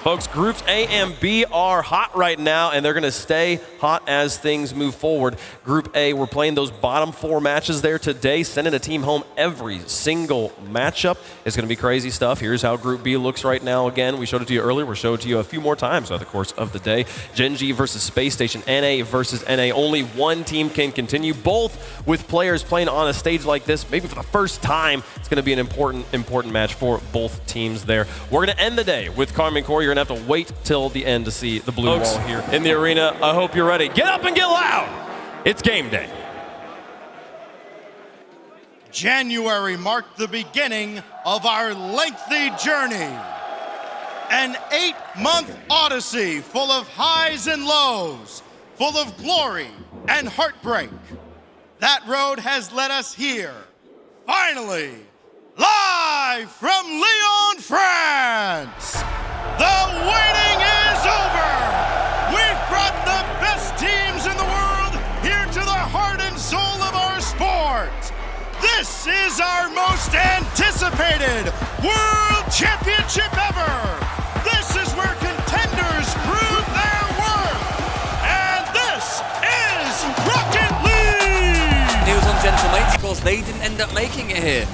Folks, groups A and B are hot right now, and they're going to stay hot as things move forward. Group A, we're playing those bottom 4 matches there today, sending a team home every single matchup. It's going to be crazy stuff. Here's how Group B looks right now. Again, we showed it to you earlier. We'll show it to you a few more times throughout the course of the day. Gen G versus Space Station, NA versus NA. Only one team can continue, both with players playing on a stage like this, maybe for the first time. It's going to be an important match for both teams there. We're going to end the day with Carmen Core. You're going to have to wait till the end to see the blue wall here in the arena. I hope you're ready. Get up and get loud. It's game day. January marked the beginning of our lengthy journey. An 8-month odyssey full of highs and lows, full of glory and heartbreak. That road has led us here, finally, live from Lyon, France. The waiting is over. We've brought the best teams in the world here to the heart and soul of our sport. This is our most anticipated World Championship ever. This is where contenders prove their worth. And this is Rocket League! He was on Gentlemates, of course, they didn't end up making it here.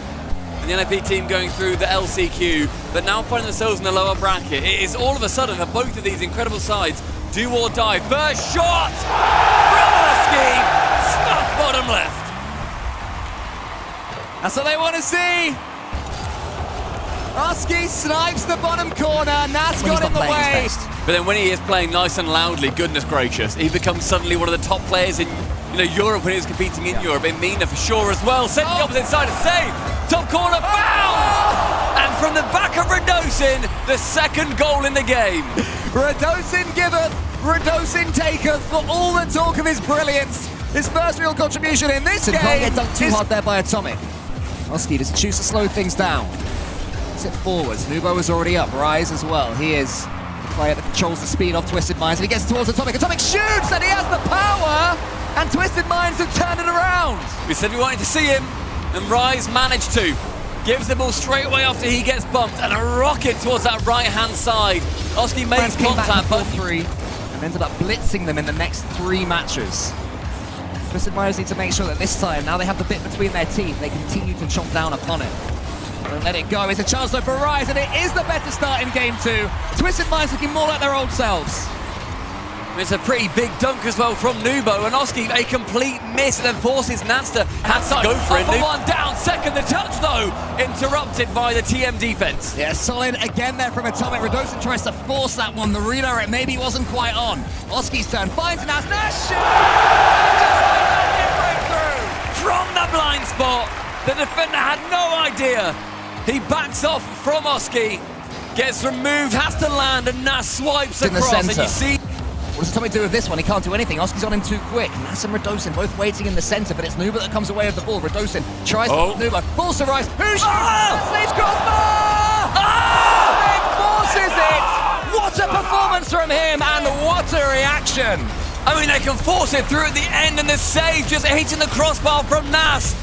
And the NIP team going through the LCQ, but now finding themselves in the lower bracket. It is all of a sudden for both of these incredible sides, do or die. First shot from Husky, stuck bottom left. That's what they want to see. Husky snipes the bottom corner, Nas got in the way. But then when he is playing nice and loudly, goodness gracious, he becomes suddenly one of the top players in Europe when he was competing in Europe. In MENA for sure as well. Sent the opposite side to save. Top corner found! And from the back of Radosin, the second goal in the game. Radosin giveth, Radosin taketh, for all the talk of his brilliance. His first real contribution in this game. Can't get dunked too hard there by Atomic. Husky does choose to slow things down. Sit forwards. Nubo is already up. Rise as well. He is the player that controls the speed of Twisted Minds, and he gets towards Atomic. Atomic shoots, and he has the power. And Twisted Minds have turned it around. We said we wanted to see him, and Rise managed to. Gives the ball straight away after he gets bumped, and a rocket towards that right-hand side. Husky makes contact, but 3 and ended up blitzing them in the next 3 matches. Twisted Minds need to make sure that this time, now they have the bit between their teeth, they continue to chomp down upon it. Don't let it go. It's a chance though for Rise, and it is the better start in game 2. Twisted Minds looking more like their old selves. It's a pretty big dunk as well from Nubo, and Oski a complete miss, and then forces Nats to go for it. One down, second the touch though, interrupted by the TM defense. Yeah, solid again there from Atomic. Radosin tries to force that one. The redirect maybe wasn't quite on. Oski's turn, finds Nats. Nash shoots! Just like that, breakthrough! From the blind spot, the defender had no idea. He backs off from Oski, gets removed, has to land, and Nas swipes across, and you see. What does Atomic do with this one? He can't do anything. Oski's on him too quick. Nas and Radosin both waiting in the center, but it's Nubo that comes away with the ball. Radosin tries to hold Nubo. Falls to Rise. Who shoots? Saves crossbar! Atomic forces it! What a performance from him, and what a reaction! I mean, they can force it through at the end, and the save just hitting the crossbar from Nas.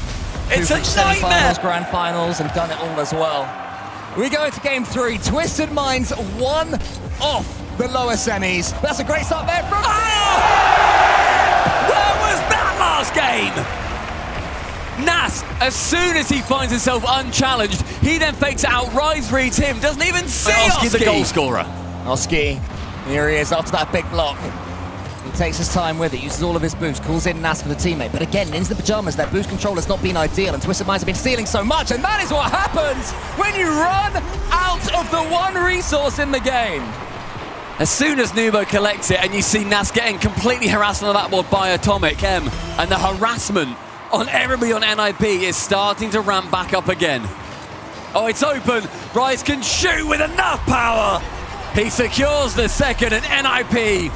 It's a nightmare! Semifinals, grand finals, and done it all as well. We go into game 3. Twisted Minds 1 off the lower semis. That's a great start there from... Where was that last game? Nas, as soon as he finds himself unchallenged, he then fakes it out. Rise reads him, doesn't even see Oski, the goal scorer. Oski, here he is after that big block. He takes his time with it, uses all of his boost, calls in Nas for the teammate. But again, into the pajamas, their boost control has not been ideal, and Twisted Minds have been stealing so much, and that is what happens when you run out of the one resource in the game. As soon as Nubo collects it, and you see Nas getting completely harassed on the backboard by Atomic M, and the harassment on everybody on NIP is starting to ramp back up again. Oh, it's open. Rise can shoot with enough power. He secures the second, and NIP,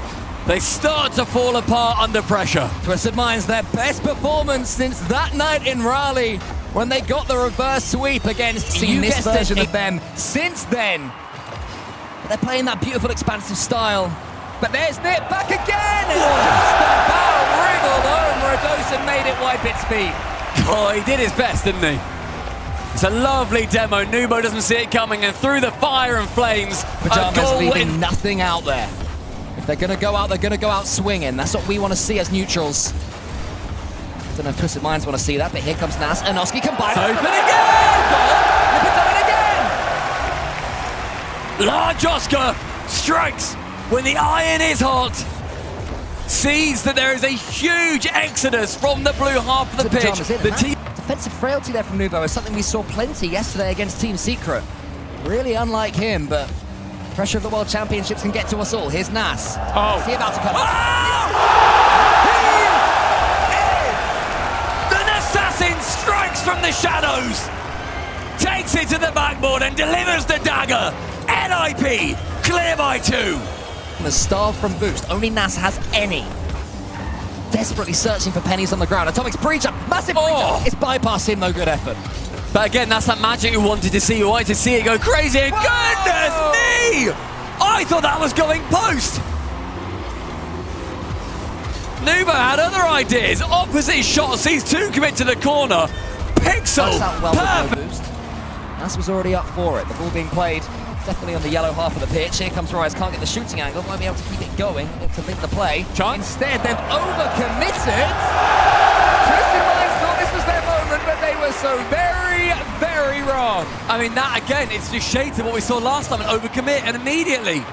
they start to fall apart under pressure. Twisted Minds, their best performance since that night in Raleigh when they got the reverse sweep against this version of them. Since then, they're playing that beautiful expansive style. But there's Nip back again! Just about wriggled home. Radosin made it wipe its feet. Oh, he did his best, didn't he? It's a lovely demo. Nubo doesn't see it coming, and through the fire and flames, Pajamas a goal leaving nothing out there. If they're going to go out, they're going to go out swinging. That's what we want to see as neutrals. Don't know if Twisted Minds want to see that, but here comes Nas, and Oski combines. Open again! Large Oscar strikes when the iron is hot. Sees that there is a huge exodus from the blue half of the pitch. The team defensive frailty there from Nubo is something we saw plenty yesterday against Team Secret. Really unlike him, but pressure of the World Championships can get to us all. Here's Nas. Oh. Is he about to come? The assassin strikes from the shadows, takes it to the backboard and delivers the dagger. NIP clear by 2. Starved from boost. Only Nas has any. Desperately searching for pennies on the ground. Atomic's pre-jump. Massive pre-jump. It's bypassed him. No good effort. But again, that's that magic we wanted to see. We wanted to see it go crazy. And goodness me! I thought that was going post. Nubo had other ideas. Opposite shot sees 2 commit to the corner. Pixel. Out well with no boost. Nas was already up for it. The ball being played definitely on the yellow half of the pitch. Here comes Rise, can't get the shooting angle, won't be able to keep it going, to live the play. Chance. Instead, they've overcommitted. Twisted Minds thought this was their moment, but they were so very, very wrong. I mean, that again, it's just shades of what we saw last time, an overcommit, and immediately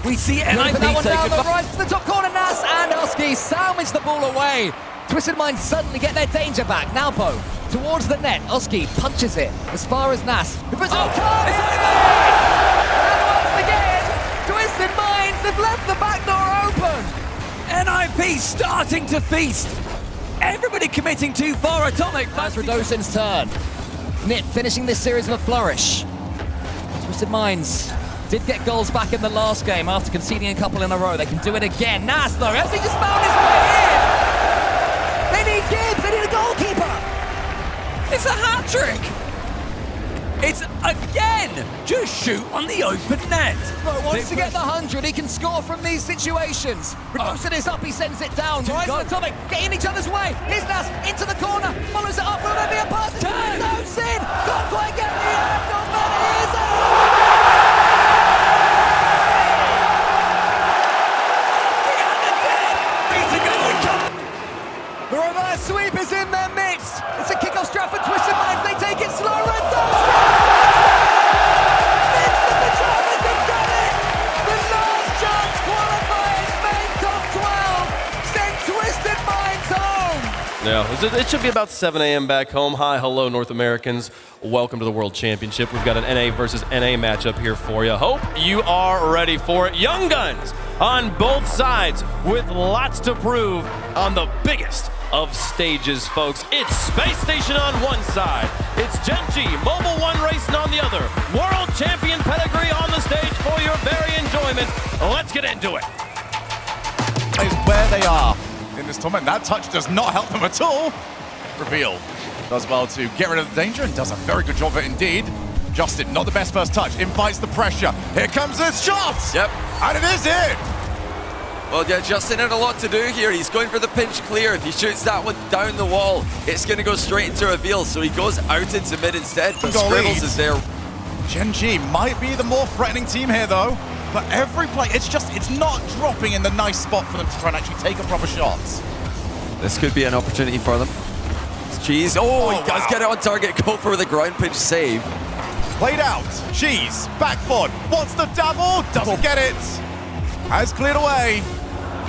we see NIP that one take down it. the right to the top corner. Nas and Oski salvage the ball away. Twisted Minds suddenly get their danger back. Now Bo towards the net. Oski punches it as far as Nas. Who puts it on target. Twisted Minds have left the back door open. NIP starting to feast. Everybody committing too far. Atomic. That's Radosin's turn. Nip finishing this series with a flourish. Twisted Minds did get goals back in the last game after conceding a couple in a row. They can do it again. Nas, though, has he just found his way in? They need Gibbs. They need a goalkeeper. It's a hat trick. It's again just shoot on the open net. Bro wants to get the 100. He can score from these situations. Radosin is up. He sends it down. Rise and Atomic getting each other's way. Here's Nas into the corner. Follows it up. Will there be a pass? Radosin can't quite get the angle, but it is The reverse sweep is in their midst. It's a kick-off strap for Twisted Minds. They take it slow. Yeah, it should be about 7 a.m. back home. Hi, hello, North Americans. Welcome to the World Championship. We've got an NA versus NA matchup here for you. Hope you are ready for it. Young guns on both sides with lots to prove on the biggest of stages, folks. It's Space Station on one side. It's Gen G Mobile One Racing on the other. World Champion pedigree on the stage for your very enjoyment. Let's get into it. Is where they are in this tournament. That touch does not help them at all. Reveal does well to get rid of the danger and does a very good job of it indeed. Justin, not the best first touch, invites the pressure. Here comes the shot! Yep. And it is in! Well, yeah, Justin had a lot to do here. He's going for the pinch clear. If he shoots that one down the wall, it's going to go straight into Reveal, so he goes out into mid instead, but Scribbles is there. Gen G might be the more threatening team here, though. But every play, it's not dropping in the nice spot for them to try and actually take a proper shot. This could be an opportunity for them. It's Cheese. Oh, he does get it on target. Go for the ground pinch save. Played out. Cheese, back foot, wants the double, doesn't get it. Has cleared away.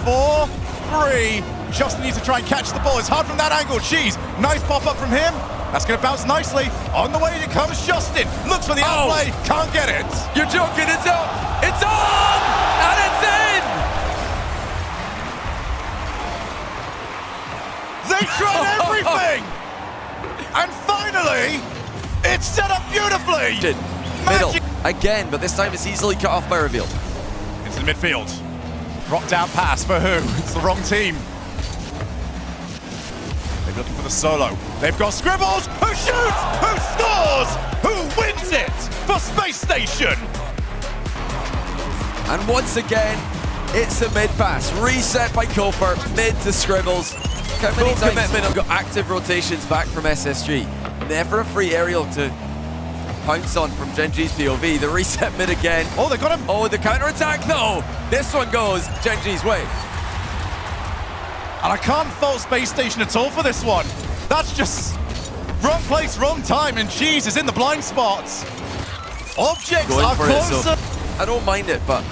4-3. Justin needs to try and catch the ball. It's hard from that angle. Cheese, nice pop-up from him. That's going to bounce nicely. On the way it comes Justin. Looks for the outplay. Can't get it. You're joking. It's up. It's on. And it's in. They tried everything. And finally, it's set up beautifully. Middle again, but this time it's easily cut off by Reveal. Into the midfield. Drop down pass for who? It's the wrong team. They're looking for the solo. They've got Scribbles, who shoots, who scores, who wins it for Space Station. And once again, it's a mid pass. Reset by Kofer, mid to Scribbles. Full commitment. I've got active rotations back from SSG. Never a free aerial to pounce on from Gen G's POV. The reset mid again. Oh, they got him. Oh, the counter-attack though. This one goes Gen G's way. And I can't fault Space Station at all for this one. That's just wrong place, wrong time, and Cheese is in the blind spots. Objects Going are for it, closer. so I don't mind it, but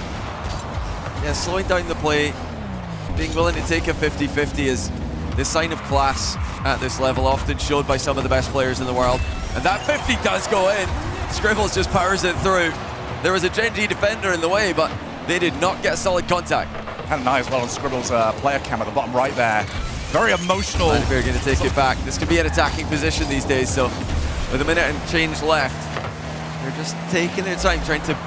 yeah, slowing down the play, being willing to take a 50-50 is the sign of class at this level, often showed by some of the best players in the world. And that 50 does go in. Scribbles just powers it through. There was a Gen G defender in the way, but they did not get solid contact. Had an eye as well on Scribble's player cam at the bottom right there. Very emotional. And we're going to take it back. This could be an attacking position these days, so with a minute and change left, they're just taking their time, trying to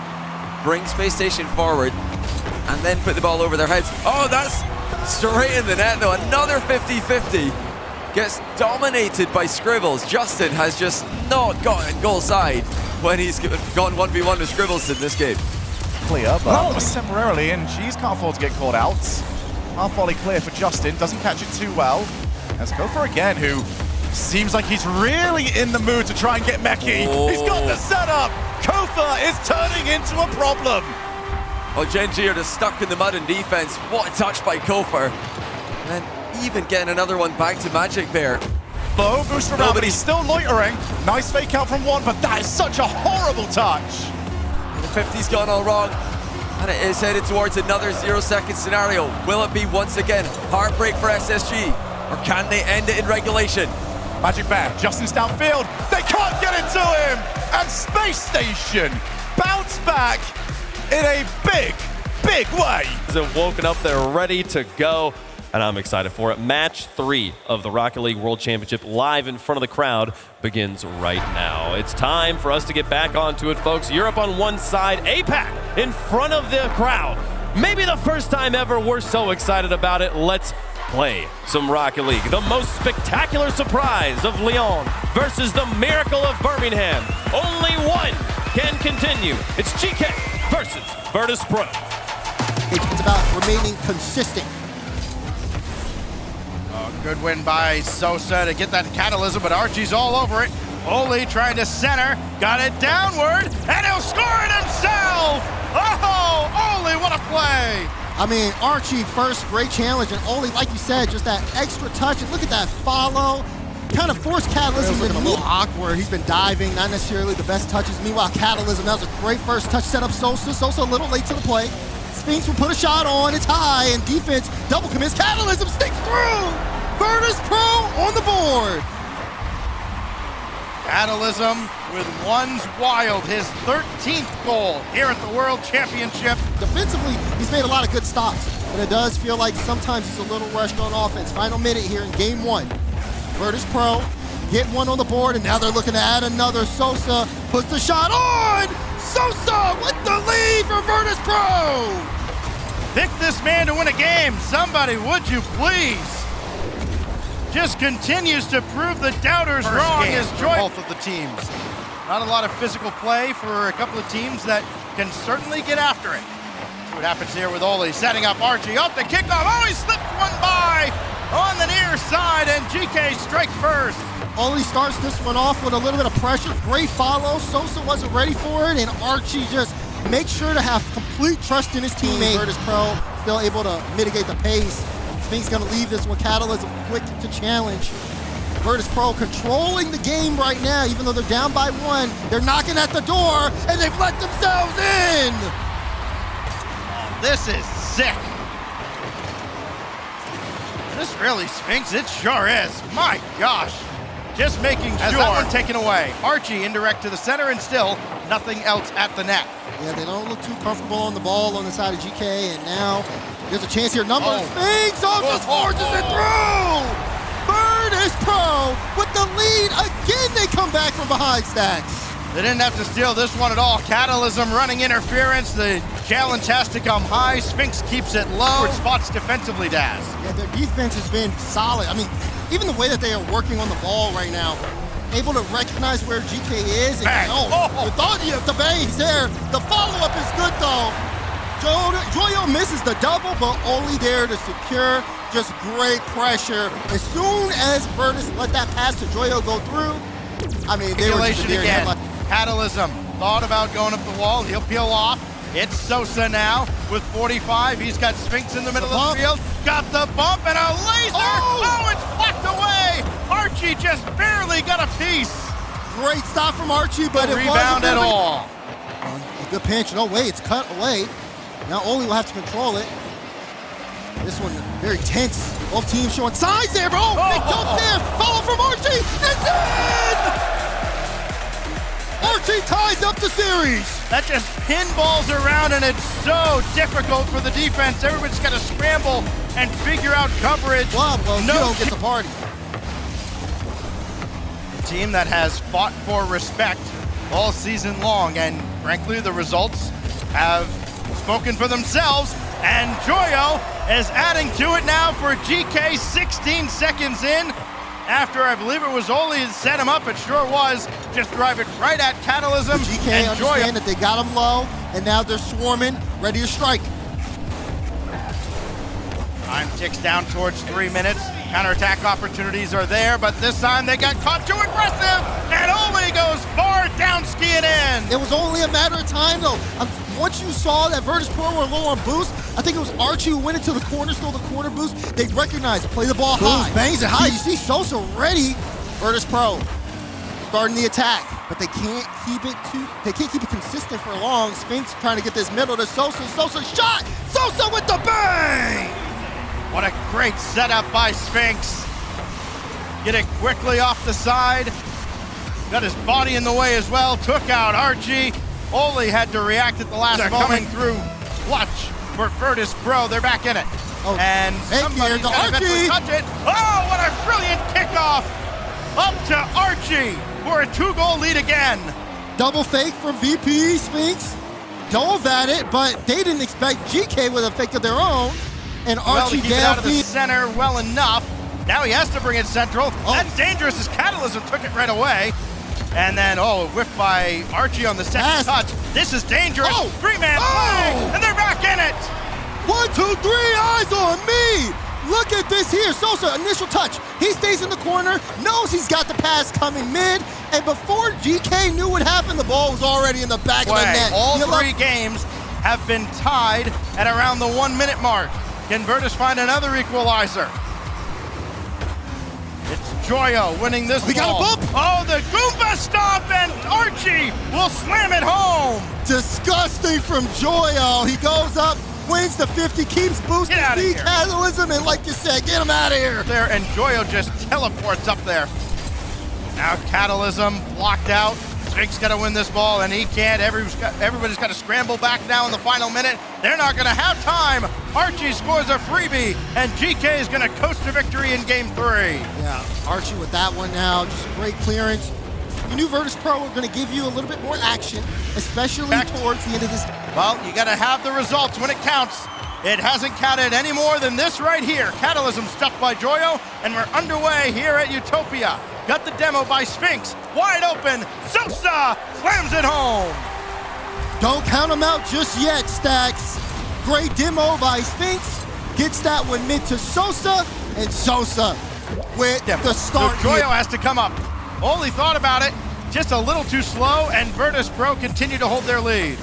bring Space Station forward and then put the ball over their heads. Oh, that's straight in the net though. Another 50-50 gets dominated by Scribbles. Justin has just not gotten goal side when he's gone 1v1 with Scribbles in this game. Clear, but temporarily, and Cheese can't afford to get caught out. Half volley clear for Justin, doesn't catch it too well. Let's go for again, who seems like he's really in the mood to try and get Meki. Oh. He's got the setup. Kofa is turning into a problem. Oh, Gen G are just stuck in the mud in defense. What a touch by Kofa. And even getting another one back to Magic Bear. Low boost around, but he's still loitering. Nice fake out from one, but that is such a horrible touch. The 50's gone all wrong, and it is headed towards another 0-second scenario. Will it be once again heartbreak for SSG, or can they end it in regulation? Magic Bear, Justin's downfield. They can't get it to him, and Space Station bounce back in a big, big way. They've woken up, they're ready to go, and I'm excited for it. Match 3 of the Rocket League World Championship live in front of the crowd begins right now. It's time for us to get back onto it, folks. Europe on one side, APAC in front of the crowd. Maybe the first time ever. We're so excited about it. Let's play some Rocket League. The most spectacular surprise of Lyon versus the miracle of Birmingham. Only one can continue. It's GK versus Virtus Pro. It's about remaining consistent. Good win by Sosa to get that catalysm, but Archie's all over it. Oli trying to center, got it downward, and he'll score it himself! Oh, Oli, what a play! I mean, Archie first, great challenge, and Oli, like you said, just that extra touch, and look at that follow. Kind of forced Catalysm looking a little awkward. He's been diving, not necessarily the best touches. Meanwhile, Catalysm, that was a great first touch, set up Sosa. Sosa a little late to the play. Sphinx will put a shot on, it's high, and defense double commits. Catalysm sticks through! Virtus Pro on the board. Catalysm with one's wild, his 13th goal here at the World Championship. Defensively, he's made a lot of good stops, but it does feel like sometimes he's a little rushed on offense. Final minute here in game 1. Virtus Pro get one on the board, and now they're looking to add another. Sosa puts the shot on! Sosa with the lead for Virtus Pro! Pick this man to win a game. Somebody, would you please? Just continues to prove the doubters wrong as joy both of the teams. Not a lot of physical play for a couple of teams that can certainly get after it. See what happens here with Oli setting up Archie up the kickoff. Oh, he slipped one by on the near side, and GK strike first. Oli starts this one off with a little bit of pressure. Great follow. Sosa wasn't ready for it, and Archie just makes sure to have complete trust in his teammate. Virtus Pro still able to mitigate the pace. Sphinx gonna leave this one. Catalysm quick to challenge. Virtus Pro controlling the game right now, even though they're down by 1. They're knocking at the door, and they've let themselves in! This is sick. Is this really Sphinx? It sure is. My gosh. Just making sure. Has that one taken away. Archie indirect to the center, and still nothing else at the net. Yeah, they don't look too comfortable on the ball on the side of GK, and now there's a chance here. Sphinx just forces it through! Virtus Pro with the lead. Again, they come back from behind stacks. They didn't have to steal this one at all. Catalysm running interference. The challenge has to come high. Sphinx keeps it low. Spots defensively, Daz. Yeah, their defense has been solid. I mean, even the way that they are working on the ball right now, able to recognize where GK is. And you thought the bang's there. The follow-up is good, though. Joyo misses the double, but only there to secure. Just great pressure. As soon as Virtus let that pass to Joyo go through, I mean, they were just again. Catalysm thought about going up the wall. He'll peel off. It's Sosa now with 45. He's got Sphinx in the middle of the field. Got the bump and a laser. Oh, it's blocked away. Archie just barely got a piece. Great stop from Archie, but it Rebound wasn't at all. A good pinch. No way, it's cut away. Now Oli will have to control it. This one very tense. Both teams showing signs there, bro. Big dunk there. Follow from Archie. It's in! Archie ties up the series. That just pinballs around, and it's so difficult for the defense. Everybody's got to scramble and figure out coverage. Well, you don't get the party. A team that has fought for respect all season long, and frankly, the results have spoken for themselves. And Joyo is adding to it now for GK 16 seconds in. After I believe it was Oli that set him up, it sure was. Just drive it right at Catalysm. The GK understand that they got him low, and now they're swarming, ready to strike. Time ticks down towards 3 minutes. Counterattack opportunities are there, but this time they got caught too aggressive, and Oli goes far down skiing in. It was only a matter of time, though. Once you saw that Virtus Pro were low on boost, I think it was Archie who went into the corner, stole the corner boost. They recognized, play the ball high. Bangs it high. You see Sosa ready. Virtus Pro starting the attack, but they can't keep it consistent for long. Sphinx trying to get this middle to Sosa. Sosa shot. Sosa with the bang. What a great setup by Sphinx. Get it quickly off the side. Got his body in the way as well. Took out Archie. Oli had to react at the last moment. Coming through clutch for Virtus Pro. They're back in it. Oh, and somebody's got to eventually touch it. Oh, what a brilliant kickoff. Up to Archie for a 2-goal lead again. Double fake from VP. Sphinx dove at it, but they didn't expect GK with a fake of their own. And Archie keep it out of the center well enough. Now he has to bring it central. That's dangerous as Catalysm took it right away. And then, whiffed by Archie on the second touch. This is dangerous. Three-man play, and they're back in it. 1, 2, 3, eyes on me. Look at this here. Sosa, initial touch. He stays in the corner, knows he's got the pass coming mid, and before GK knew what happened, the ball was already in the back of the net. All three games have been tied at around the 1-minute mark. Can Virtus find another equalizer? It's Joyo winning this ball. We got a bump. Oh, the Goomba stop, and Archie will slam it home. Disgusting from Joyo. He goes up, wins the 50, keeps boosting the Catalysm, and like you said, get him out of here. There, and Joyo just teleports up there. Now Catalysm blocked out. Sphinx got to win this ball, and he can't. Everybody's got to scramble back now in the final minute. They're not going to have time. Archie scores a freebie, and GK is going to coast to victory in Game 3. Yeah, Archie with that one now. Just a great clearance. You knew Virtus Pro were going to give you a little bit more action, especially towards the end of this. Well, you got to have the results when it counts. It hasn't counted any more than this right here. Catalysm stuffed by Joyo, and we're underway here at Utopia. Got the demo by Sphinx, wide open. Sosa slams it home. Don't count him out just yet, Stacks. Great demo by Sphinx. Gets that one mid to Sosa, and Sosa with the start. So Joyo has to come up. Only thought about it, just a little too slow, and Virtus Pro continue to hold their lead.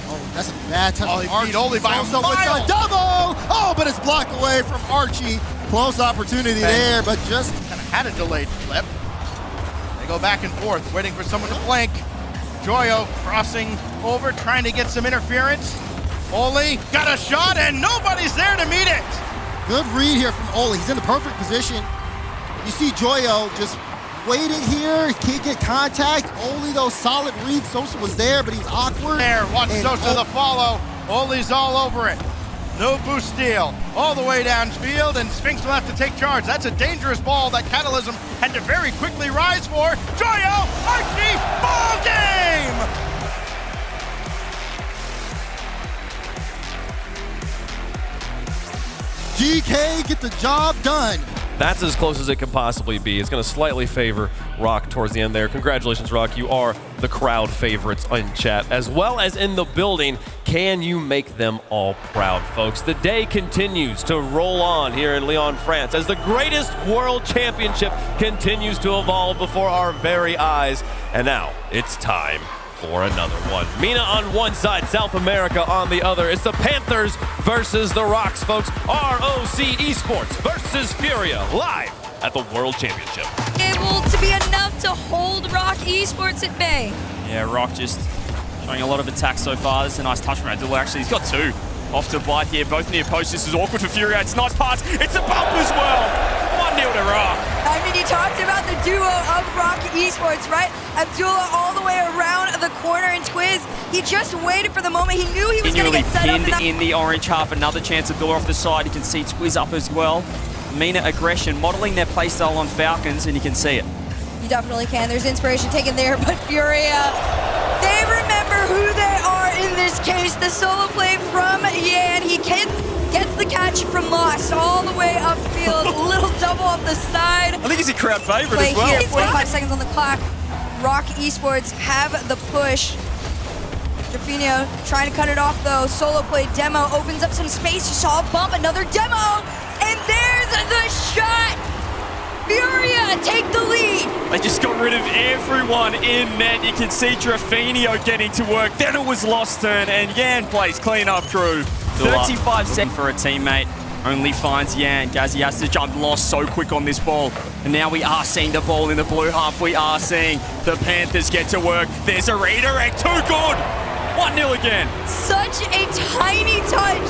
Oh, that's a bad touch. He beat Oli by a mile. With the double. Oh, but it's blocked away from Archie. Close opportunity there, but just kind of had a delayed flip. They go back and forth, waiting for someone to flank. Joyo crossing over, trying to get some interference. Oli got a shot, and nobody's there to meet it. Good read here from Oli. He's in the perfect position. You see Joyo just waiting here. He can't get contact. Oli, though, solid read. Sosa was there, but he was awkward. There, watch Sosa the follow. Oli's all over it. No boost steal. All the way downfield, and Sphinx will have to take charge. That's a dangerous ball that Catalysm had to very quickly rise for. Joyo, Archie, ball game! GK get the job done. That's as close as it can possibly be. It's going to slightly favor Rock towards the end there. Congratulations, Rock. You are the crowd favorites in chat, as well as in the building. can you make them all proud, folks? The day continues to roll on here in Lyon, France, as the greatest world championship continues to evolve before our very eyes. And now it's time for another one. MENA on one side, South America on the other. It's the Panthers versus the Rocks, folks. ROC Esports versus Furia, live at the World Championship. Able to be enough to hold Rock Esports at bay. Yeah, Rock just showing a lot of attack so far. This is a nice touch from Abdullah. Actually, he's got two. Off to Blythe here, both near post. This is awkward for Furia. It's a nice pass. It's a bump as well. 1-0 to Rock. I mean, you talked about the duo of Rock Esports, right? Abdullah all the way around the corner and Twiz. He just waited for the moment. He knew he was going to get set up. Pinned in the orange half. Another chance of Abdullah off the side. You can see Twiz up as well. MENA aggression, modeling their playstyle on Falcons, and you can see it. You definitely can. There's inspiration taken there, but Furia, they remember who they are in this case. The solo play from Yan. He gets the catch from Lost all the way upfield. A little double off the side. I think he's a crowd favorite Play as well. here, 45 seconds on the clock. Rock Esports have the push. Jaffinio trying to cut it off though. Solo play demo opens up some space. You saw a bump, another demo, and there's the shot. Furia take the lead. They just got rid of everyone in net. You can see Jaffinio getting to work. Then it was Lost turn, and Yan plays clean up crew. 35 seconds for a teammate. Only finds Yan. Gazzy has to jump. Lost so quick on this ball. And now we are seeing the ball in the blue half. We are seeing the Panthers get to work. There's a redirect. Too good. 1-0 again. Such a tiny touch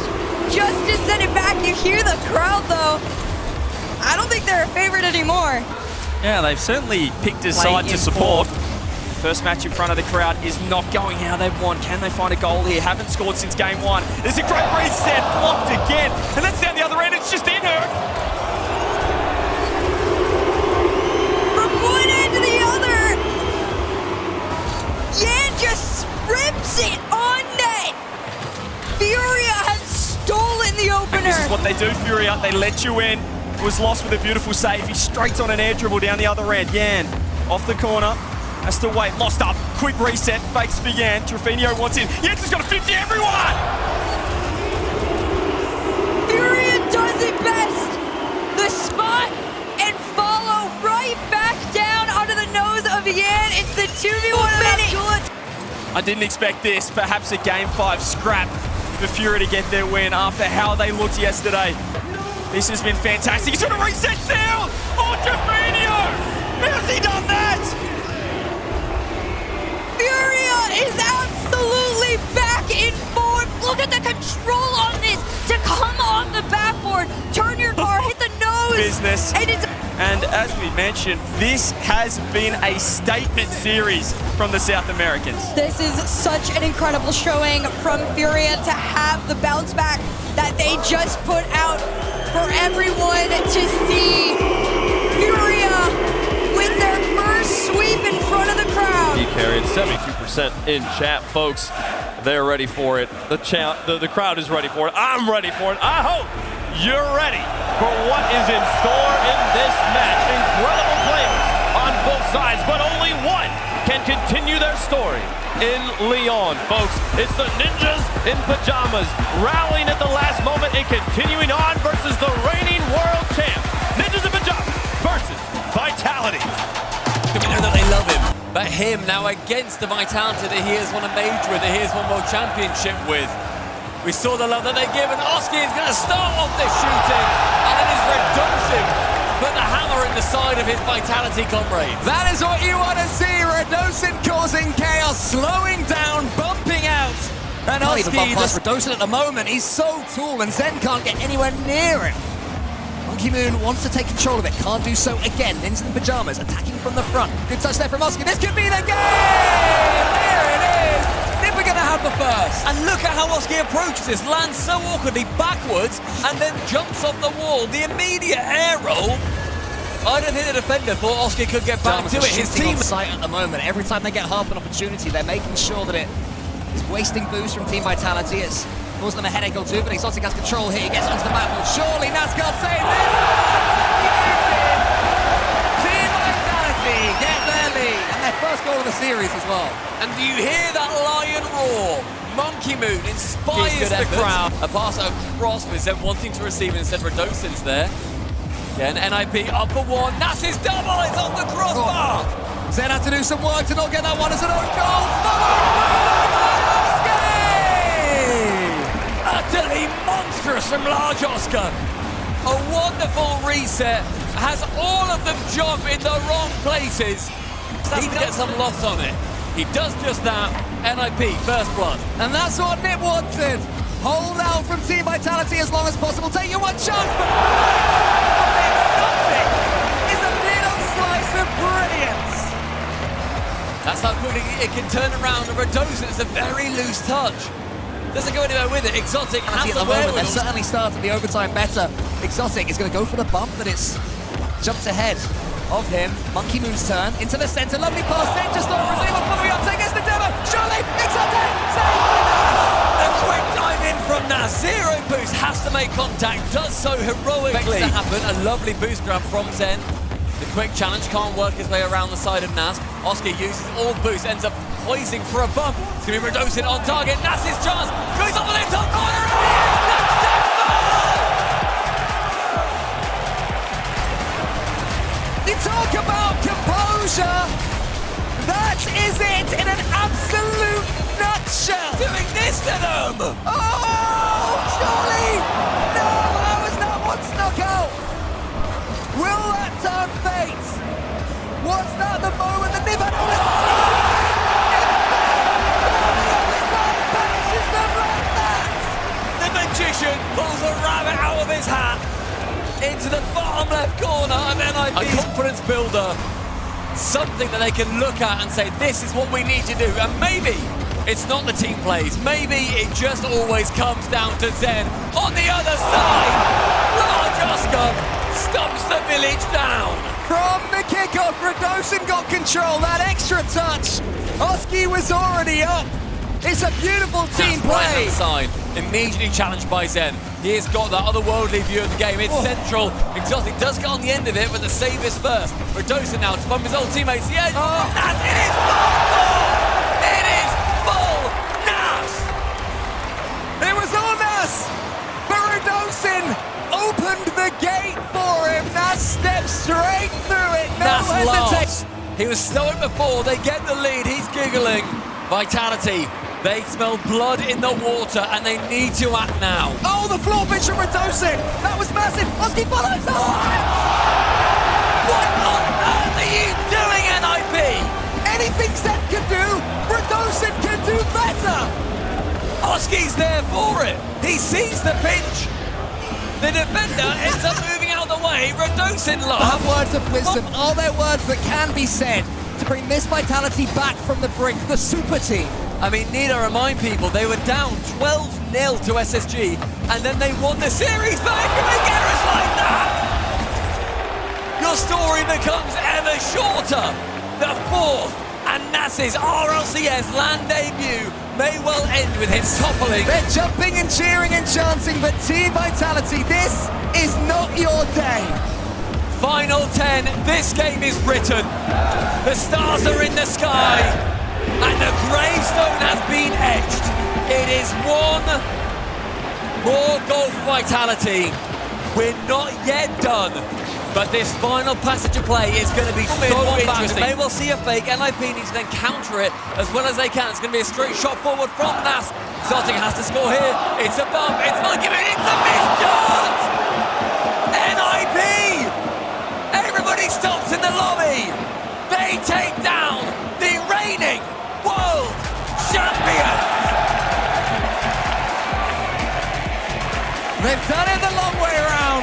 just to send it back. You hear the crowd though. I don't think they're a favorite anymore. Yeah, they've certainly picked a side to support. First match in front of the crowd is not going how they want. Can they find a goal here? Haven't scored since game one. There's a great reset, blocked again. And that's down the other end. It's just in her. From one end to the other. Yan just rips it on net. Furia has stolen the opener. This is what they do, Furia. They let you in. Was Lost with a beautiful save. He's straight on an air dribble down the other end. Yan off the corner. Has to wait. Lost up. Quick reset. Fakes for Yan. Jaffinio wants in. Yan's just got to 50 everyone. Furia does it best. The spot and follow right back down under the nose of Yan. It's the 2v1 minute. I didn't expect this. Perhaps a game 5 scrap for Furia to get their win after how they looked yesterday. This has been fantastic. He's going to reset down. Oh, Jaffinio! How's he done that? Furia is absolutely back in form. Look at the control on this to come on the backboard, turn your car, hit the nose. Business. And as we mentioned, this has been a statement series from the South Americans. This is such an incredible showing from Furia to have the bounce back that they just put out for everyone to see. Furia with their first sweep in front of the crowd. He carried 72% in chat, folks. They're ready for it. The crowd is ready for it. I'm ready for it. I hope you're ready for what is in store in this match. Incredible players on both sides, but only one can continue their story in Lyon, folks. It's the Ninjas in Pajamas rallying at the last moment and continuing on versus the reigning world champ. Ninjas in Pajamas versus Vitality. We know that they love him, but him now against the Vitality that he has won a major with, that he has won World Championship with. We saw the love that they give, and Oski is going to start off this shooting, and it is Redosive. Put the hammer in the side of his Vitality comrades. That is what you want to see. Redosive causing chaos, slowing down, bumping out. And Oski, Redosive at the moment, he's so tall and Zen can't get anywhere near him. Monkey Moon wants to take control of it, can't do so again. Ninjas in Pajamas attacking from the front. Good touch there from Oski. This could be the game! There it is! We're going to have the first. And look at how Oski approaches this, lands so awkwardly backwards, and then jumps off the wall. The immediate air roll. I don't think the defender thought Oski could get back to it. His team on sight at the moment. Every time they get half an opportunity, they're making sure that it is wasting boost from Team Vitality. It's causing them a headache or two, but Exotic has control here. He gets onto the backboard. Surely NASCAR saying this. Team Vitality get their lead. And their first goal of the series as well. And do you hear that Lion roar? Monkey Moon inspires the crowd. A pass across with Zen wanting to receive it instead. Radosin's there. Again, NIP up for one. Nass's double, it's off the crossbar. Zen had to do some work to not get that one as an own goal. Followed by Utterly monstrous from Large Oscar. A wonderful reset. Has all of them jump in the wrong places. He gets some loss on it. He does just that. NIP, first blood. And that's what Nip wanted. Hold out from Team Vitality as long as possible. Take your one chance, but it's a little slice of brilliance. That's how quickly it can turn around. And Radosin is a very loose touch. Doesn't go anywhere with it. Exotic has the moment. wherewithal. They've certainly started the overtime better. Exotic is going to go for the bump, but it's jumped ahead of him. Monkey Moon's turn into the center. Lovely pass in just over Brazil. Following up, takes the demo. Surely, Exotic saved by Nas. A quick dive in from Nas. Zero boost, has to make contact. Does so heroically. To happen. A lovely boost grab from Zen. The quick challenge can't work his way around the side of Nas. Oscar uses all boost, ends up poising for a bump. It's going to be Radosin on target. Nas's chance. Goes up the left top corner. You talk about composure. That is it in an absolute nutshell. Doing this to them. Oh, surely. No, how is that one snuck out? Will that turn fate? Was that the moment that Nib had on his The magician pulls a rabbit out of his hat into the bottom left corner of NIP. A confidence builder. Something that they can look at and say, this is what we need to do. And maybe it's not the team plays. Maybe it just always comes down to Zen. On the other side, Large Oscar stomps the village down. From the kickoff, Radosin got control. That extra touch. Oski was already up. It's a beautiful team play. Right-hand side, immediately challenged by Zen. He has got that otherworldly view of the game. It's central. Exotic does get on the end of it, but the save is first. Radosin now to bump his old teammates. The edge. And it is full! It is full! Nas! It was all Nas, but Radosin opened the gate for him. Nas stepped straight through it. No hesitation. He was stoic before. They get the lead. He's giggling. Vitality. They smell blood in the water and they need to act now. Oh, the floor pitch from Radosin. That was massive. Oski follows up. What on earth are you doing, NIP? Anything Zen can do, Radosin can do better. Oski's there for it. He sees the pinch. The defender ends up moving out of the way. Radosin laughs. Words of wisdom. Are there words that can be said to bring this Vitality back from the brink, the super team? I mean, need I remind people, they were down 12-0 to SSG, and then they won the series back, and they get us like that! Your story becomes ever shorter. The fourth and Nass's RLCS land debut may well end with him toppling. They're jumping and cheering and chanting, but Team Vitality, this is not your day. Final 10, this game is written. The stars are in the sky. And the gravestone has been etched. It is one more goal for Vitality. We're not yet done, but this final passage of play is going to be so interesting. They will see a fake. NIP needs to then counter it as well as they can. It's going to be a straight shot forward from Nas. Exotic has to score here. It's a bump. It's Monkey Moon. It's a missed shot. NIP. Everybody stops in the lobby. They take down the reigning world champion! They've done it the long way around.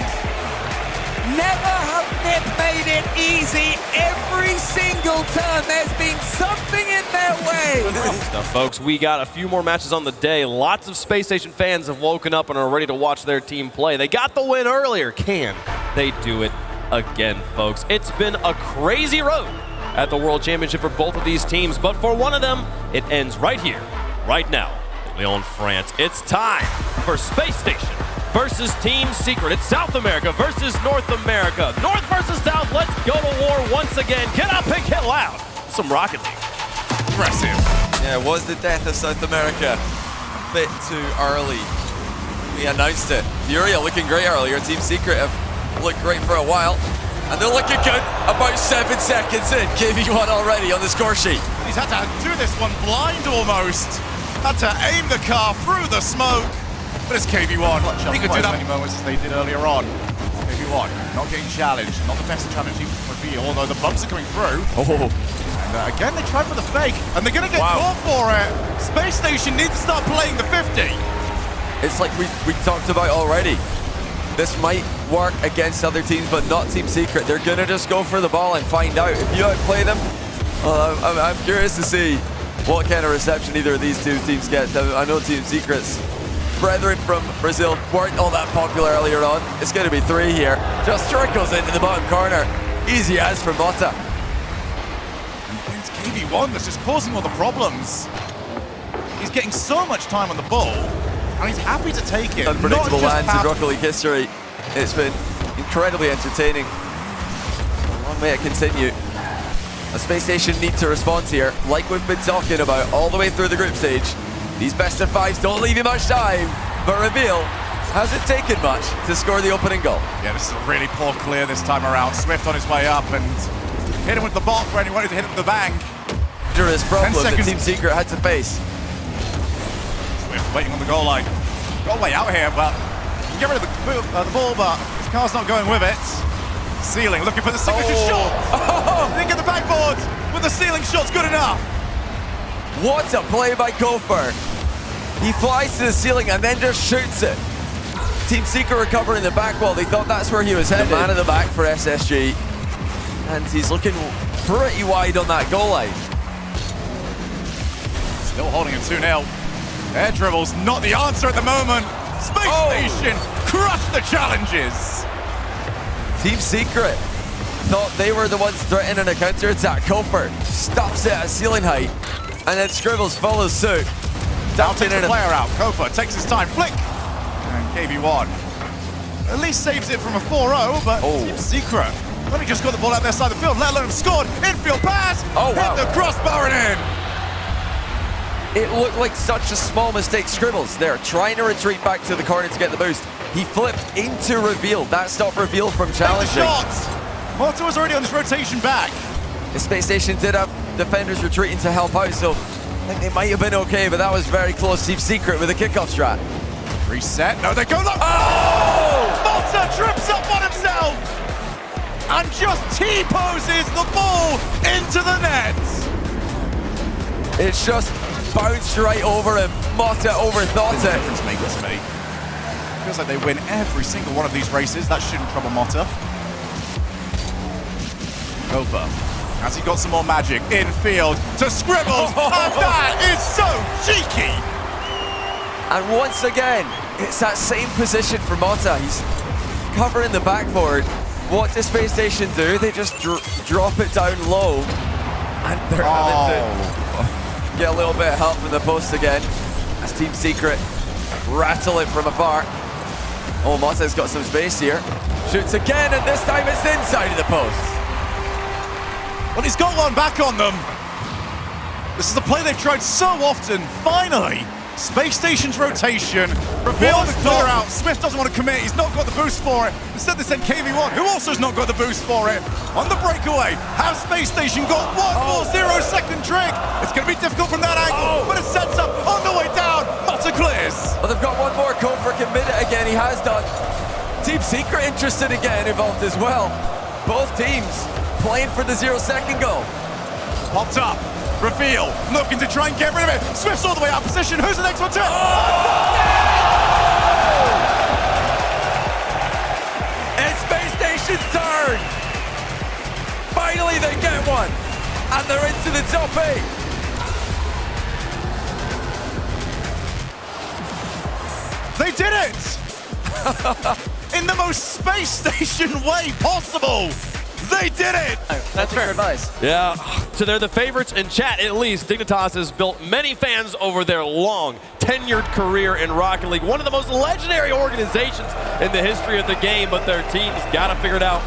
Never have Nip made it easy. Every single turn, there's been something in their way. Now, folks, we got a few more matches on the day. Lots of Space Station fans have woken up and are ready to watch their team play. They got the win earlier. Can they do it again, folks? It's been a crazy road at the World Championship for both of these teams, but for one of them, it ends right here, right now, in Lyon, France. It's time for Space Station versus Team Secret. It's South America versus North America. North versus South, let's go to war once again. Get up and get loud. Some Rocket League. Impressive. Yeah, it was the death of South America. bit too early. We announced it. Furia looking great earlier. Team Secret have looked great for a while. And they're looking good about 7 seconds in. KV1 already on the score sheet. He's had to do this one blind almost. Had to aim the car through the smoke. But it's KV1. He could do that many moments as they did earlier on. KV1 not getting challenged. Not the best challenge he would be, although the bumps are coming through. Oh. And again, they tried for the fake. And they're going to get caught for it. Space Station needs to start playing the 50. It's like we talked about already. This might work against other teams, but not Team Secret. They're going to just go for the ball and find out. If you outplay them, well, I'm curious to see what kind of reception either of these two teams get. I know Team Secret's brethren from Brazil weren't all that popular earlier on. It's going to be 3 here. Just trickles into the bottom corner. Easy as for Mota. And it's KV1 that's just causing all the problems. He's getting so much time on the ball, and he's happy to take it. Unpredictable lands in Rocket League history. It's been incredibly entertaining. Long may it continue. A Space Station need to respond here, like we've been talking about all the way through the group stage. These best of 5s don't leave you much time, but Reveal hasn't taken much to score the opening goal. Yeah, this is a really poor clear this time around. Swift on his way up and hit him with the bot when he wanted to hit him with the bang. Dangerous problem that Team Secret had to face. Swift waiting on the goal line. Got a way out here, but you can get rid of the ball, but his car's not going with it. Ceiling looking for the signature shot. Oh! Didn't get the backboard, but the ceiling shot's good enough. What a play by Kofer. He flies to the ceiling and then just shoots it. Team Secret recovering the back wall. They thought that's where he was headed. The man in the back for SSG. And he's looking pretty wide on that goal line. Still holding it 2-0. Air dribbles, not the answer at the moment. Space Station crushed the challenges. Team Secret thought they were the ones threatening a counter-attack. Kofer stops it at ceiling height. And then Scribbles follows suit. Now takes the player out. Kofer takes his time. Flick. And KV1 at least saves it from a 4-0, but Team Secret only just got the ball out their side of the field, let alone have scored. Infield pass. Hit the crossbar and in. It looked like such a small mistake. Scribbles there, trying to retreat back to the corner to get the boost. He flipped into Reveal. That stopped Reveal from challenging. Mota was already on his rotation back. The Space Station did have defenders retreating to help out, so I think they might have been okay, but that was very close. Team Secret with a kickoff strat. Reset. No, they go low. Oh! Mota trips up on himself and just T-poses the ball into the net. It's just bounced right over him. Mota overthought it. Difference makers to me. Feels like they win every single one of these races. That shouldn't trouble Mota. Kofer. Has he got some more magic? Infield to Scribbles, and that is so cheeky! And once again, it's that same position for Mota. He's covering the backboard. What does Space Station do? They just drop it down low, and they're having to get a little bit of help from the post again, as Team Secret rattle it from afar. Oh, Mota's got some space here. Shoots again, and this time it's inside of the post. Well, he's got one back on them. This is a play they've tried so often. Finally, Space Station's rotation. Reveal the clear out. Swift doesn't want to commit. He's not got the boost for it. Instead, they send KV1, who also has not got the boost for it. On the breakaway, has Space Station got one more 0-second trick? It's going to be difficult from that angle, but it sets up on the way down. Mota clears. Well, they've got one more. Kofer can mid it again. He has done. Team Secret interested again, involved as well. Both teams playing for the 0-second goal. Popped up. Reveal. Looking to try and get rid of it. Swift's all the way out of position. Who's the next one to? It's Space Station's turn. Finally they get one. And they're into the top 8. They did it! In the most Space Station way possible! They did it! That's fair advice. Yeah, so they're the favorites in chat, at least. Dignitas has built many fans over their long, tenured career in Rocket League. One of the most legendary organizations in the history of the game, but their team's got to figure it out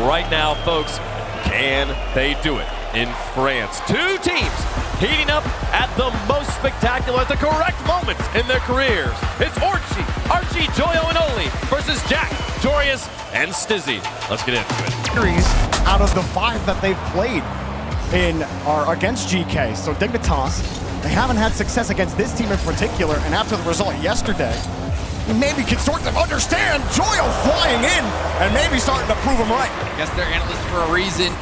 right now, folks. Can they do it in France? Two teams heating up at the most spectacular, at the correct moments in their careers. It's Archie, Joyo, and Oli versus Jack, Jorius, and Stizzy. Let's get into it. Series out of the 5 that they've played in are against GK. So Dignitas, they haven't had success against this team in particular, and after the result yesterday, maybe can sort of understand Joyo flying in and maybe starting to prove them right. Guess they're analysts for a reason.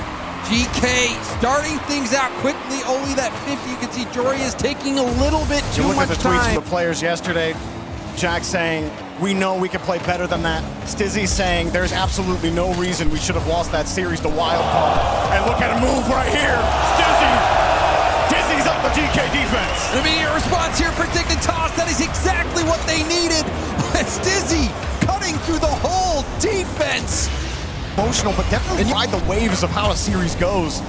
GK starting things out quickly. Only that 50, you can see Jory is taking a little bit too much time. Look at the tweets from the players yesterday. Jack saying, we know we can play better than that. Stizzy saying, there's absolutely no reason we should have lost that series to Wildcard. And look at him move right here. Dizzy's up the GK defense. The immediate response here for Dignitas. That is exactly what they needed. Stizzy cutting through the whole defense. Emotional, but definitely ride the waves of how a series goes.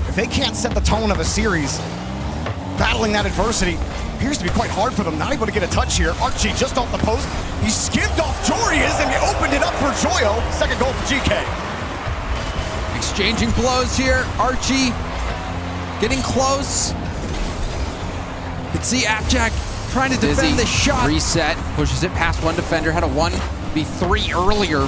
If they can't set the tone of a series, battling that adversity appears to be quite hard for them. Not able to get a touch here. Archie just off the post. He skimmed off Jorius and he opened it up for Joyo. Second goal for GK. Exchanging blows here. Archie getting close. You can see Appjack trying to defend the shot. Reset, pushes it past one defender, had a 1v3 earlier.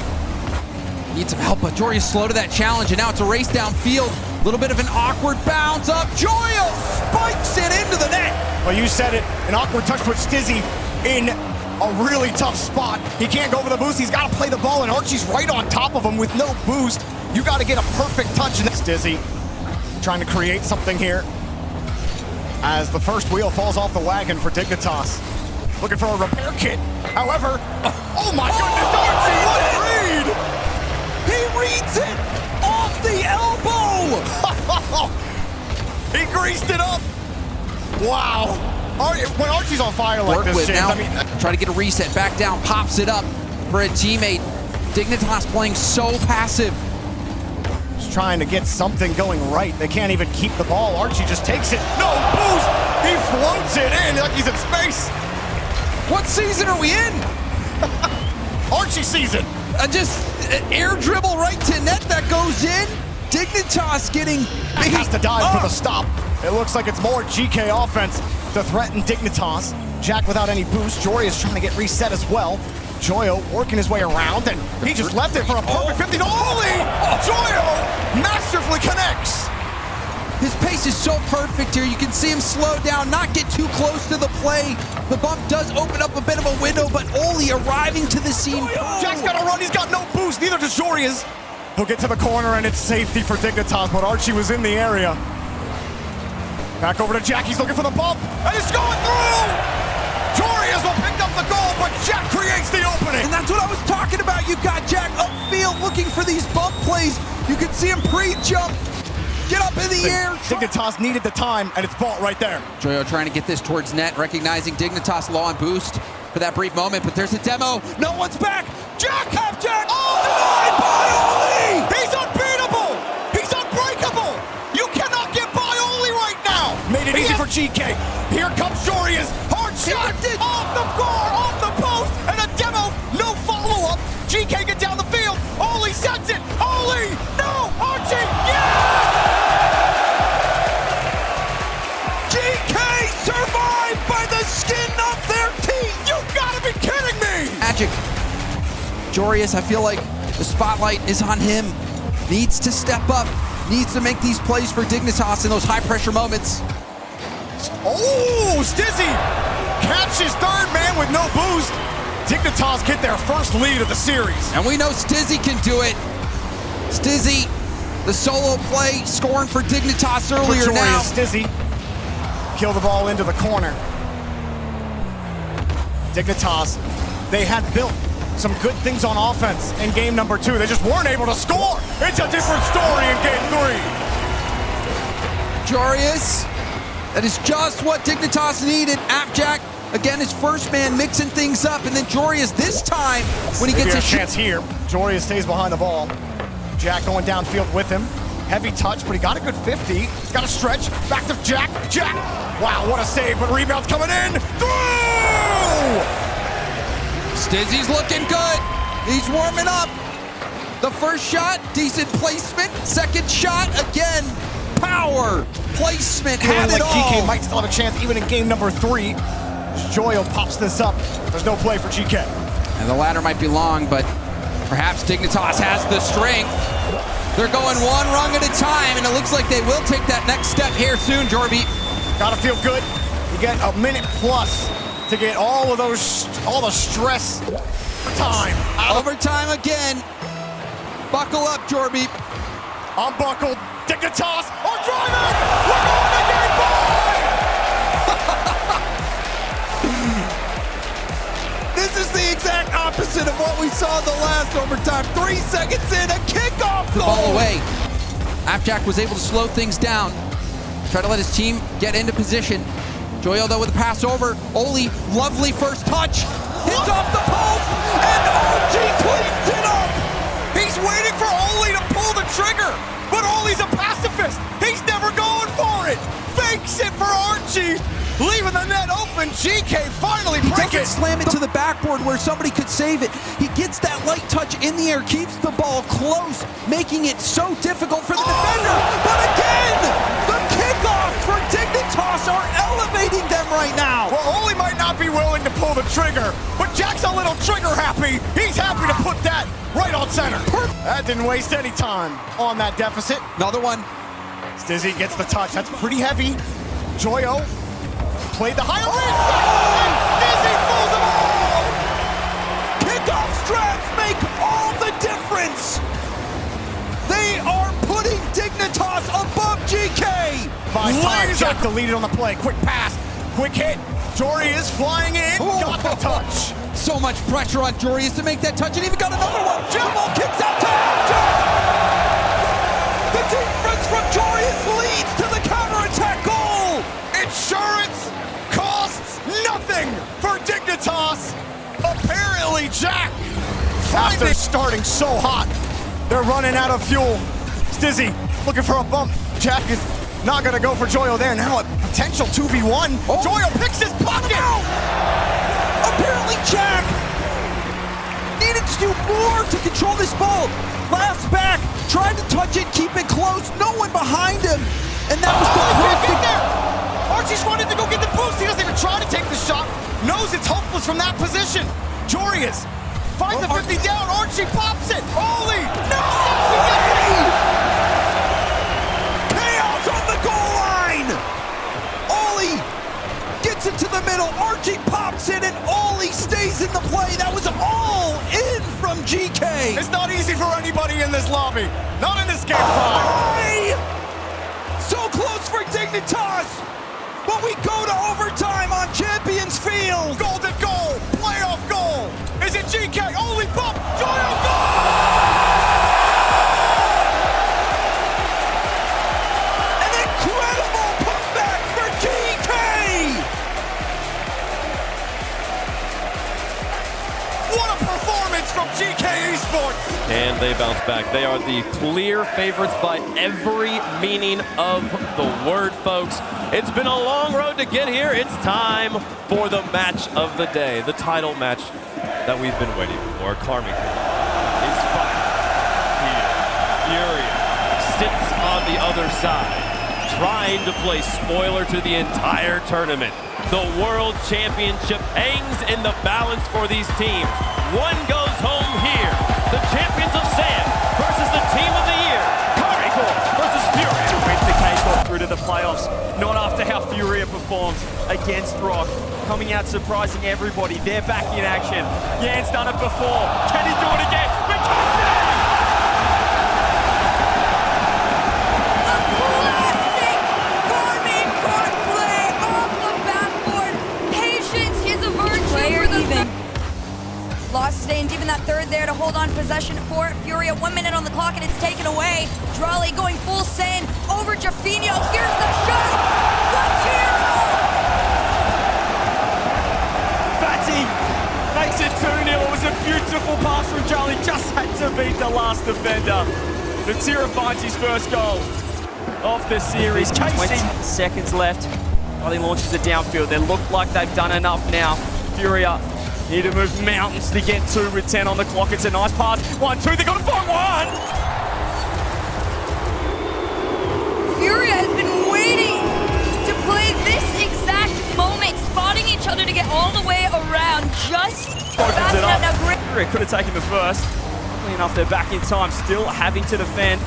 Needs some help, but Jory is slow to that challenge, and now it's a race downfield. A little bit of an awkward bounce up. Joyo spikes it into the net. Well, you said it. An awkward touch puts Stizzy in a really tough spot. He can't go for the boost. He's got to play the ball, and Archie's right on top of him with no boost. You got to get a perfect touch. And Stizzy trying to create something here as the first wheel falls off the wagon for Dignitas. Looking for a repair kit. However, oh my goodness, Archie, what a read! He reads it off the elbow! He greased it up! Wow! When Archie's on fire like this, James, now, I mean... try to get a reset, back down, pops it up for a teammate. Dignitas playing so passive. Just trying to get something going right. They can't even keep the ball. Archie just takes it. No boost! He floats it in like he's in space. What season are we in? Archie season. Just air dribble right to net that goes in. Dignitas getting He has to dive for the stop. It looks like it's more GK offense to threaten Dignitas. Jack without any boost. Jory is trying to get reset as well. Joyo working his way around, and he just left it for a perfect 50 to Oli! Joyo masterfully connects. His pace is so perfect here. You can see him slow down, not get too close to the play. The bump does open up a bit of a window, but Oli arriving to the scene. Jack's got to run. He's got no boost. Neither does Jorius. He'll get to the corner, and it's safety for Dignitas, but Archie was in the area. Back over to Jack. He's looking for the bump, and it's going through! Jorius will pick up the goal, but Jack creates the opening. And that's what I was talking about. You've got Jack upfield looking for these bump plays. You can see him pre-jump. Get up in the air. Dignitas needed the time, and it's ball right there. Joyo trying to get this towards net, recognizing Dignitas low on boost for that brief moment, but there's a demo. No one's back. Jack! Jack! Oh! Denied by Oli! He's unbeatable! He's unbreakable! You cannot get by Oli right now! Made it easy for GK. Here comes Jorius. Hard shot! Off the bar, off the post, and a demo. No follow-up. GK get down the field. Oli sets it. Oli! No! Archie! Yes! GK survived by the skin of their teeth! You gotta be kidding me! Magic. Jorius, I feel like the spotlight is on him. Needs to step up. Needs to make these plays for Dignitas in those high-pressure moments. Oh, Stizzy catches third man with no boost. Dignitas get their first lead of the series. And we know Stizzy can do it. Stizzy, the solo play, scoring for Dignitas earlier for now. Stizzy kill the ball into the corner. Dignitas, they had built some good things on offense in game number 2. They just weren't able to score. It's a different story in game 3. Jorius, that is just what Dignitas needed. Appjack, again, his first man mixing things up, and then Jorius this time, when he gets a chance here, Jorius stays behind the ball. Jack going downfield with him. Heavy touch, but he got a good 50. He's got to stretch. Back to Jack. Jack! Wow, what a save, but rebound's coming in. Through! Stizzy's looking good. He's warming up. The first shot, decent placement. Second shot, again, power. Placement had Feeling it like all. GK might still have a chance even in game number 3. Joyo pops this up. There's no play for GK. And the ladder might be long, but perhaps Dignitas has the strength. They're going one rung at a time, and it looks like they will take that next step here soon, Jorby. Gotta feel good. You get a minute plus to get all the stress time out of Overtime again. Buckle up, Jorby. unbuckled. Dignitas are driving. We're going to game 5. This is the exact opposite of what we saw in the last overtime. 3 seconds in, a kickoff goal. The ball away. Appjack was able to slow things down. Try to let his team get into position. Joyo, though, with a pass over. Oli, lovely first touch. Hits off the post, and OG cleans it up. He's waiting for Oli to pull the trigger, but Oli's a pacifist. He's never going for it. Fakes it for Archie, leaving the net open. GK finally He break doesn't it. slam it to the backboard where somebody could save it. He gets that light touch in the air, keeps the ball close, making it so difficult for the defender. But again, the kickoffs for Dignitas are elevating them right now. Well, Oli might not be willing to pull the trigger, but Jack's a little trigger happy. He's happy to put that right on center. That didn't waste any time on that deficit. Another one. Stizzy gets the touch. That's pretty heavy. Joyo played the higher range. And Stizzy fools them all. Kickoff strats make all the difference. They are putting Dignitas above GK. Buys time. Jack deleted on the play. Quick pass. Quick hit. Jory is flying in. Got the touch. So much pressure on Jorius to make that touch, and even got another one. Ball kicks out to Appjack. The defense from Jorius leads to the counterattack goal. Insurance costs nothing for Dignitas. Apparently, Jack, after starting so hot, they're running out of fuel. Stizzy looking for a bump. Jack is not going to go for Joyo there. Now a potential 2v1. Oh. Joyo picks his pocket. Apparently, Jack needed to do more to control this ball. Last back, tried to touch it, keep it close. No one behind him, and that was the perfect. There. Archie's running to go get the boost. He doesn't even try to take the shot. Knows it's hopeless from that position. Jorius finds the 50 down. Archie pops it. Oli. No! Chaos on the goal line. Oli gets it to the middle. Archie pops it, and Oli stays in the play. That was all in from GK. It's not easy for anybody in this lobby. Not in this game 5. So close for Dignitas. But we go to overtime on Champions Field. Golden goal. Playoff goal. Is it GK? Oli bump. Joyo goal. An incredible putback for GK. What a performance from GK Esports. And they bounce back. They are the clear favorites by every meaning of the word, folks. It's been a long road to get here. It's time for the match of the day, the title match that we've been waiting for. Carmine is fighting here. Furia sits on the other side, trying to play spoiler to the entire tournament. The World Championship hangs in the balance for these teams. One goes home here. The champions of Sand versus the team of the year. Carmichael versus Furia. Wins the case off through to the playoffs. Not after how Furia performs against Rock. Coming out surprising everybody. They're back in action. Yan's done it before. Can he do it again? Lost today, and even that third there to hold on possession for Furia. 1 minute on the clock, and it's taken away. Drolly going full send over Jaffinho. Here's the shot. Fatty makes it 2-0. It was a beautiful pass from Drolly. Just had to beat the last defender. The Tira finds his first goal of the series. 20 seconds left. Drolly launches it downfield. They look like they've done enough now. Furia need to move mountains to get 2 with 10 on the clock. It's a nice pass. 1-2, they got to find one. Furia all the way around, just Opens fast it enough. up. Now, Fury could have taken the first. Luckily enough, they're back in time, still having to defend.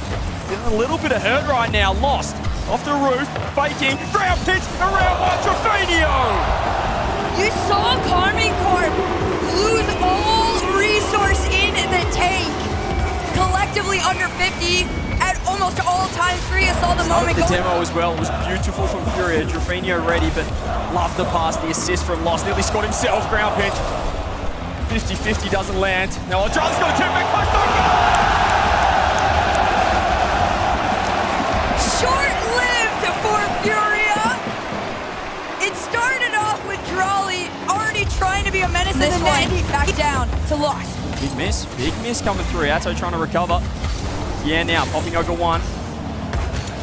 Feeling a little bit of hurt right now. Lost off the roof, faking, ground pitch, around one, Trofenio! You saw Karmine Corp lose all resource in the tank. Collectively under 50 at almost all times. Furia saw the moment The go. demo as well was beautiful from Furia. Trofenio ready, but loved the pass, the assist from Lost. Nearly scored himself, ground pitch. 50-50 doesn't land. Now Charlie's got a two-back push. Short-lived for Furia. It started off with Drawley already trying to be a menace, and then he back down to Lost. Big miss coming through. Atto trying to recover. Yeah, now popping over one.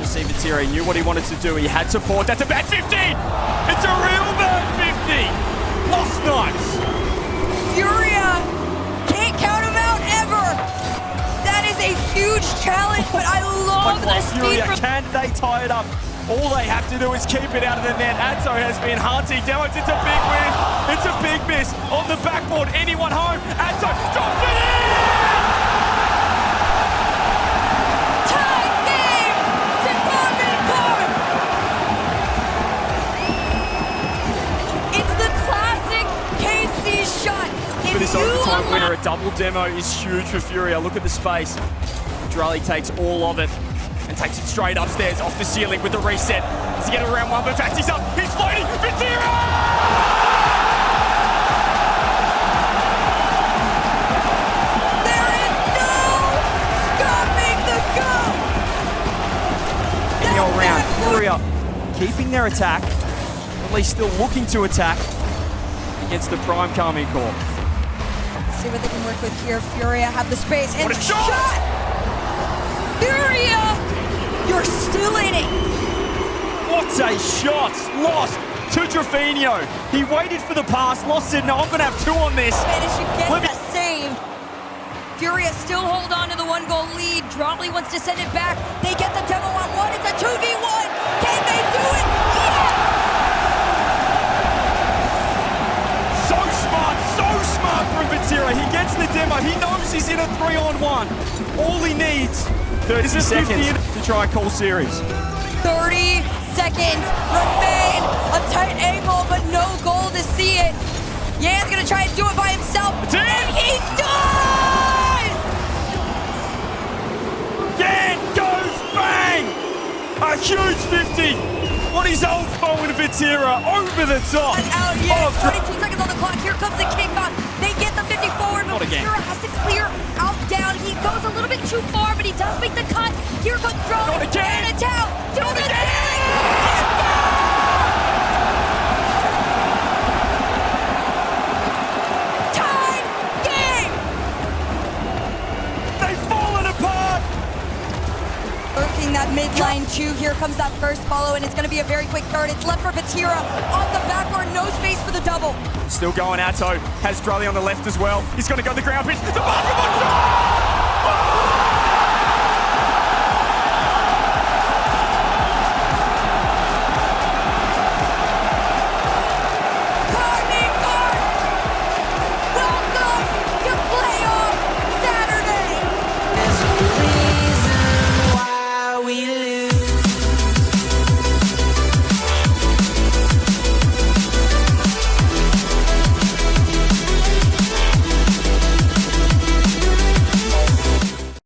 Just see Vatira, he knew what he wanted to do. He had support. That's a bad 50. It's a real bad 50. Lost nice. Furia can't count him out ever. That is a huge challenge, but I love the speed. Furia, can they tie it up? All they have to do is keep it out of the net. Atto has been hunting. Demos, it's a big win. It's a big miss. On the backboard, anyone home? Atto drops it in! Tie game to Karmine Corp. It's the classic KC shot. For this overtime winner, a double demo is huge for Furia. Look at the space. Drelly takes all of it and takes it straight upstairs off the ceiling with the reset. Does he get it around one? But in fact, he's up. He's floating. Vatira! There is no stopping the go. All round, Furia keeping their attack, at least still looking to attack against the prime Karmine Corp. See what they can work with here. Furia have the space and What a shot! Furia, you're still in it. What a shot! Lost to Trofenio. He waited for the pass. Lost said, no, I'm going to have two on this. Managed to get that save. Furia still hold on to the 1-goal lead. Droppley wants to send it back. They get the demo on one. It's a 2v1. Can they do it? Yes! So smart from Vatira. He gets the demo. He knows he's in a 3-on-1. All he needs 30 seconds to try and call series. 30 seconds remain. A tight angle, but no goal to see it. Yan's gonna try and do it by himself. And he does! Yan goes bang! A huge 50 on his old foe in Vatira, over the top. Out, yeah, 22 seconds on the clock. Here comes the kickoff. They get the 50 forward, but Vatira has to clear out down. He goes a little bit too far, but he does make the cut. Here comes Drone and a towel. Do the thing! Time game! They've fallen apart! Lurking that mid-line too. Here comes that first follow, and it's going to be a very quick third. It's left for Vatira off the backboard. No space for the double. Still going, Atto. Has Drelly on the left as well. He's going to go the ground pitch. The basketball shot!